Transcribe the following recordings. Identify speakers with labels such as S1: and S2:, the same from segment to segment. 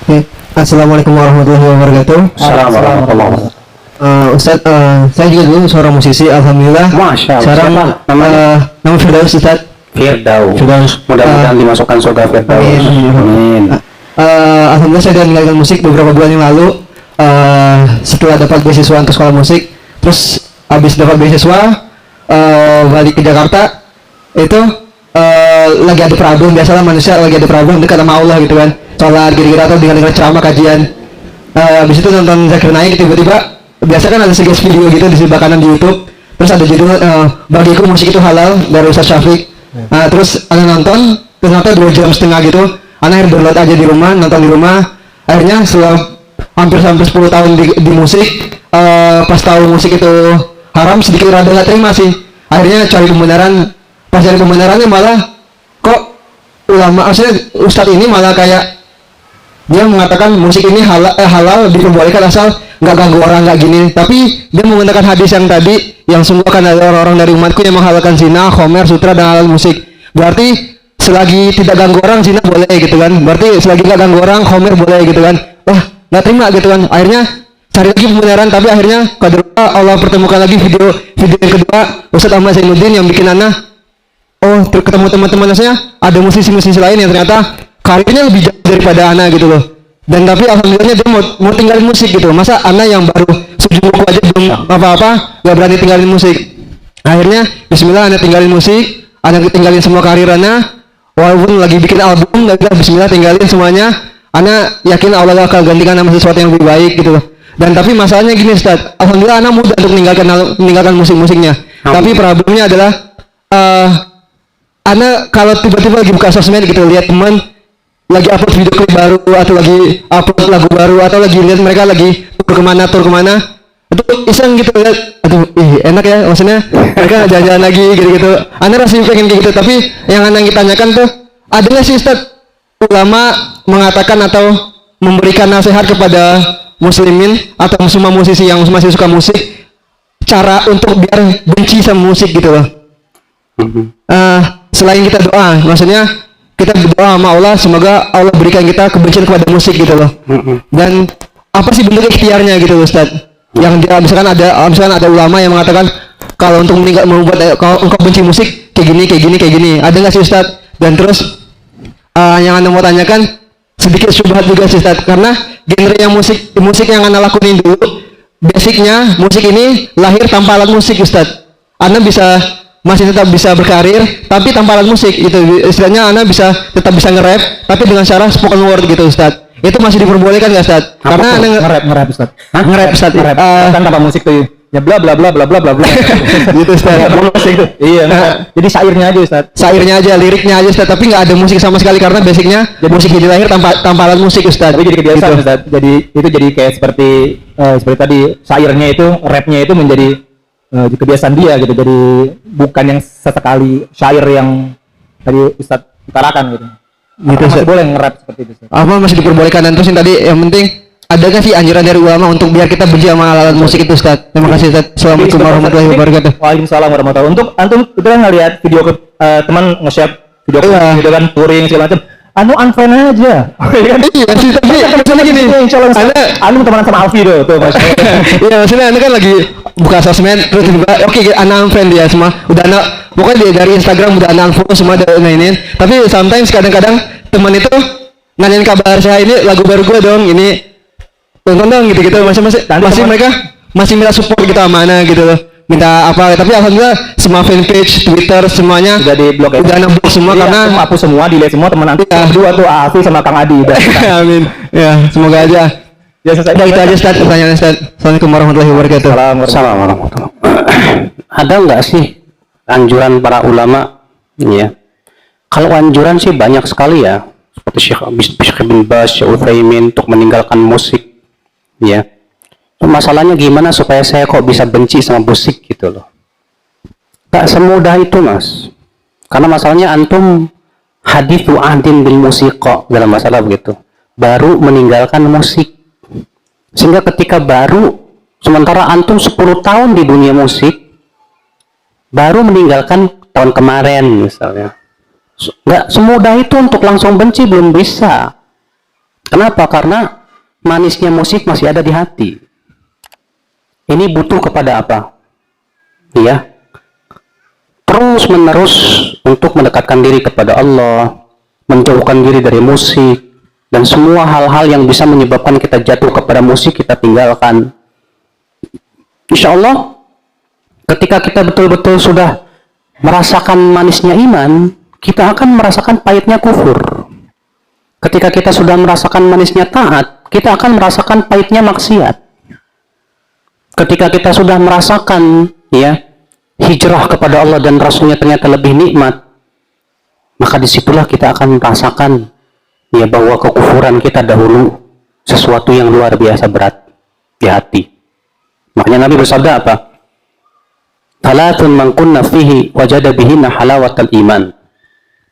S1: Oke. Assalamualaikum warahmatullahi wabarakatuh.
S2: Assalamualaikum.
S1: Ustaz, saya juga dulu seorang musisi, alhamdulillah.
S2: Masya Allah.
S1: Sekarang nama Firdaus, Ustaz.
S2: Firdaus. Mudah-mudahan dimasukkan surga Firdaus. Amin.
S1: Alhamdulillah saya sudah meninggalkan musik beberapa bulan yang lalu. Setelah dapat beasiswa untuk sekolah musik, terus habis dapat beasiswa balik ke Jakarta, itu lagi ada problem. Biasalah manusia lagi ada problem dekat sama Allah gitu kan, sholat kira-kira atau dengan ceramah kajian. Habis itu nonton Zakir Naik, tiba-tiba biasa kan ada suggest video gitu di sebelah kanan di YouTube, terus ada judul bagiku musik itu halal dari Ustaz Syafiq. Terus ada nonton, ternyata 2,5 jam gitu. Anak berdownload aja di rumah, nonton di rumah. Akhirnya setelah hampir 10 tahun di musik, pas tahu musik itu haram, sedikit rada nggak terima sih. Akhirnya cari pembenaran. Pas cari pembenarannya malah kok ulama, maksudnya ustadz ini malah kayak dia mengatakan musik ini halal diperbolehkan asal nggak ganggu orang, nggak gini. Tapi dia menggunakan hadis yang tadi, yang semua kan ada orang-orang dari umatku yang menghalalkan zina, khomer, sutra, dan halal musik. Berarti selagi tidak ganggu orang, zina boleh gitu kan. Berarti selagi nggak ganggu orang, khomer boleh gitu kan. Wah, nggak terima gitu kan. Akhirnya cari lagi pembenaran, tapi akhirnya qadarullah Allah pertemukan lagi video yang kedua Ustadz Ahmad Zainuddin yang bikin ketemu teman-teman saya ada musisi-musisi lain yang ternyata karirnya lebih jauh daripada Ana gitu loh. Dan tapi alhamdulillahnya dia mau tinggalin musik gitu. Masa Ana yang baru buku aja belum apa-apa gak berani tinggalin musik. Akhirnya bismillah Ana tinggalin musik, Ana tinggalin semua karir Ana. Walaupun lagi bikin album, bismillah tinggalin semuanya. Ana yakin Allah akan gantikan sama sesuatu yang lebih baik gitu loh. Dan tapi masalahnya gini Ustaz, alhamdulillah Ana mudah untuk meninggalkan musik-musiknya. Tapi problemnya adalah Ana kalau tiba-tiba lagi buka sosmed gitu, lihat teman lagi upload video klip baru atau lagi upload lagu baru atau lagi lihat mereka lagi tur kemana, itu iseng gitu lihat, aduh enak ya, maksudnya mereka jalan-jalan lagi gitu-gitu. Ana rasanya pengen gitu, tapi yang Ana tanyakan tuh, ada nggak sih Ustaz ulama mengatakan atau memberikan nasihat kepada muslimin atau semua musisi yang masih suka musik, cara untuk biar benci sama musik gitu loh. Selain kita doa, maksudnya kita berdoa sama Allah semoga Allah berikan kita kebencian kepada musik gitu loh. Dan apa sih bentuk ikhtiarnya gitu Ustaz? Yang dia misalkan ada ulama yang mengatakan kalau untuk kalau engkau benci musik kayak gini, ada nggak sih Ustaz? Dan terus yang Anda mau tanyakan sedikit syubhat juga sih Ustaz, karena genre yang musik yang Anda lakuin dulu, basicnya musik ini lahir tanpa alat musik Ustaz. Anda masih tetap bisa berkarir tapi tanpa alat musik itu, istilahnya Anda tetap bisa nge-rap tapi dengan cara spoken word gitu Ustaz. Itu masih diperbolehkan nggak Ustaz? Karena Anda
S2: nge-rap Ustaz.
S1: Nge-rap Ustaz.
S2: Kan tanpa musik tuh ya bla bla bla bla bla bla bla
S1: gitu Ustaz.
S2: Iya. Jadi syairnya aja Ustaz.
S1: Syairnya aja, liriknya aja Ustaz, tapi nggak ada musik sama sekali karena basicnya musik jadi lahir tanpa alat musik Ustaz.
S2: Tapi jadi kebiasaan gitu. Ustaz. Jadi kayak seperti tadi syairnya itu, rapnya itu menjadi kebiasaan dia gitu, jadi bukan yang sesekali syair yang tadi Ustadz utarakan gitu. Masih boleh nge-rap seperti itu Ustadz? Apa
S1: masih diperbolehkan? Dan terus yang tadi yang penting ada nggak sih anjuran dari ulama untuk biar kita benci sama alat musik itu Ustadz? Terima kasih Ustadz. Assalamualaikum warahmatullahi wabarakatuh.
S2: Waalaikumsalam warahmatullahi wabarakatuh. Untuk antum itu kan ngelihat video teman nge-share video gitu kan, touring segala macam. Unfriend aja.
S1: Iya sih, tapi maksudnya gini,
S2: anu temenan sama Alfi tuh
S1: iya maksudnya Anda kan lagi buka sosmed terus tiba-tiba oke Anda unfriend dia semua, udah pokoknya dari Instagram udah Anda unfollow semua, udah mainin. Tapi sometimes kadang-kadang teman itu nanyain kabar saya, ini lagu baru gue dong, ini tonton dong gitu-gitu, masih mereka masih minta support gitu sama Ana gitu loh, minta apa. Tapi alhamdulillah semua fanpage, Twitter semuanya
S2: udah di blok,
S1: udah nge-block semua karena
S2: hapus semua, delete semua teman nanti berdua tuh Alfi sama Kang Adi.
S1: Amin. Ya, semoga aja. Ya selesai. Itu aja Ustaz pertanyaan Ustaz. Assalamualaikum warahmatullahi wabarakatuh.
S2: Assalamualaikum warahmatullahi wabarakatuh. Ada nggak sih anjuran para ulama? Ya. Kalau anjuran sih banyak sekali ya. Seperti Syekh bin Baz, Syekh Utsaimin untuk meninggalkan musik. Ya. Masalahnya gimana supaya saya kok bisa benci sama musik gitu loh. Gak semudah itu Mas. Karena masalahnya antum hadithu ahdin bil musiqa dalam masalah begitu. Baru meninggalkan musik. Sehingga ketika sementara antum 10 tahun di dunia musik, baru meninggalkan tahun kemarin misalnya. Gak semudah itu untuk langsung benci, belum bisa. Kenapa? Karena manisnya musik masih ada di hati. Ini butuh kepada apa? Ya, terus menerus untuk mendekatkan diri kepada Allah, menjauhkan diri dari musik, dan semua hal-hal yang bisa menyebabkan kita jatuh kepada musik kita tinggalkan. Insya Allah, ketika kita betul-betul sudah merasakan manisnya iman, kita akan merasakan pahitnya kufur. Ketika kita sudah merasakan manisnya taat, kita akan merasakan pahitnya maksiat. Ketika kita sudah merasakan hijrah kepada Allah dan Rasulnya ternyata lebih nikmat, maka disitulah kita akan merasakan bahwa kekufuran kita dahulu sesuatu yang luar biasa berat di hati. Makanya Nabi bersabda apa? Thalathun man kunna fihi wajada bihinna halawatal iman.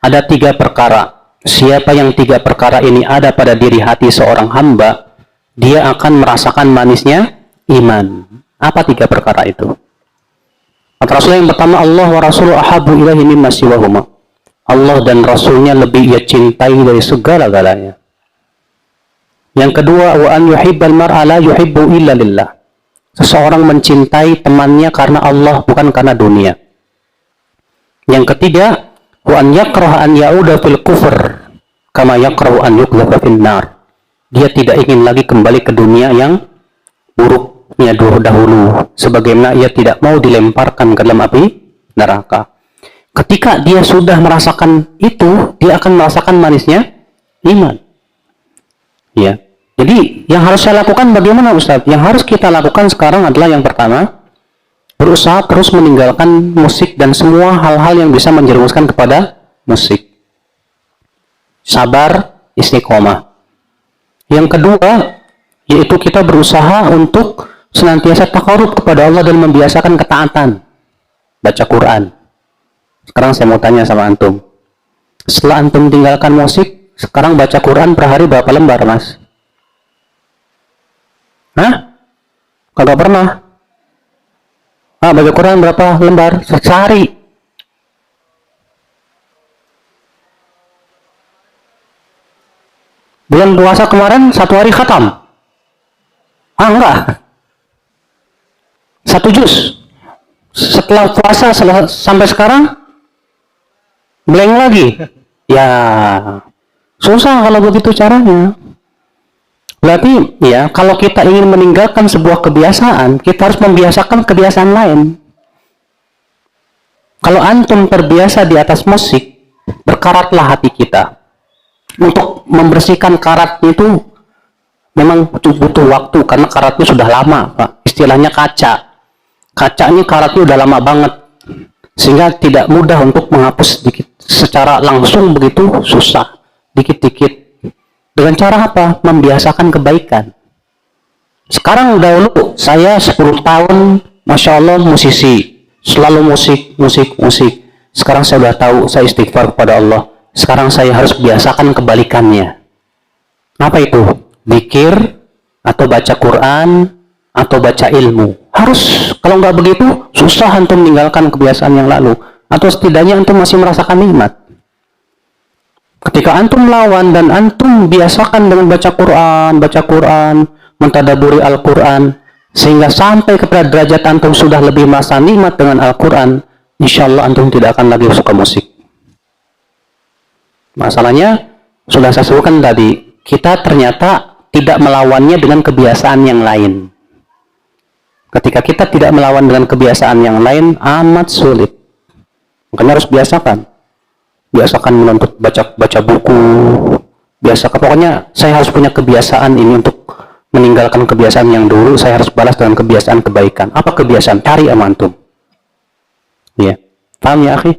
S2: Ada 3 perkara. Siapa yang 3 perkara ini ada pada diri hati seorang hamba, dia akan merasakan manisnya iman. Apa 3 perkara itu? Kata Rasulullah yang pertama, Allah wa Rasuluhu ahabbu ilaihi mimma siwahuma. Allah dan Rasulnya lebih ia cintai dari segala-galanya. Yang kedua, wa an yuhibbal mar'a la yuhibbu illa lillah. Seseorang mencintai temannya karena Allah, bukan karena dunia. Yang ketiga, wa an yakraha an ya'uda fil kufr kama yakrahu an yuqdhafa fin nar. Dia tidak ingin lagi kembali ke dunia yang buruknya dahulu, sebagaimana ia tidak mau dilemparkan ke dalam api neraka. Ketika dia sudah merasakan itu, dia akan merasakan manisnya iman. Ya. Jadi yang harus saya lakukan bagaimana, Ustaz? Yang harus kita lakukan sekarang adalah yang pertama, berusaha terus meninggalkan musik dan semua hal-hal yang bisa menjerumuskan kepada musik. Sabar, istiqomah. Yang kedua, yaitu kita berusaha untuk senantiasa taqarrub kepada Allah dan membiasakan ketaatan. Baca Quran. Sekarang saya mau tanya sama antum. Setelah antum tinggalkan musik, sekarang baca Quran per hari berapa lembar, Mas? Hah? Kagak pernah. Baca Quran berapa lembar? Sehari. Bulan puasa kemarin 1 hari khatam. Enggak. 1 juz. Setelah puasa sampai sekarang blank lagi. Ya, susah kalau begitu caranya. Berarti kalau kita ingin meninggalkan sebuah kebiasaan, kita harus membiasakan kebiasaan lain. Kalau antum terbiasa di atas musik, berkaratlah hati kita. Untuk membersihkan karat itu memang butuh waktu, karena karatnya sudah lama, Pak. Istilahnya kaca. Kacanya karatnya udah lama banget, sehingga tidak mudah untuk menghapus sedikit secara langsung, begitu susah, dikit-dikit. Dengan cara apa? Membiasakan kebaikan. Sekarang dahulu saya 10 tahun Masya Allah musisi, selalu musik. Sekarang saya sudah tahu, saya istighfar kepada Allah. Sekarang saya harus biasakan kebalikannya. Apa itu? Zikir, atau baca Quran, atau baca ilmu. Harus, kalau nggak begitu, susah antum meninggalkan kebiasaan yang lalu. Atau setidaknya antum masih merasakan nikmat. Ketika antum lawan dan antum biasakan dengan baca Quran, mentadaburi Al-Quran, sehingga sampai kepada derajat antum sudah lebih merasa nikmat dengan Al-Quran, insya Allah antum tidak akan lagi suka musik. Masalahnya, sudah saya sebutkan tadi, kita ternyata tidak melawannya dengan kebiasaan yang lain. Ketika kita tidak melawan dengan kebiasaan yang lain, amat sulit. Makanya harus biasakan. Biasakan menuntut baca buku. Biasakan, pokoknya saya harus punya kebiasaan ini untuk meninggalkan kebiasaan yang dulu, saya harus balas dengan kebiasaan kebaikan. Apa kebiasaan? Cari sama antum. Ya. Paham ya, akhi?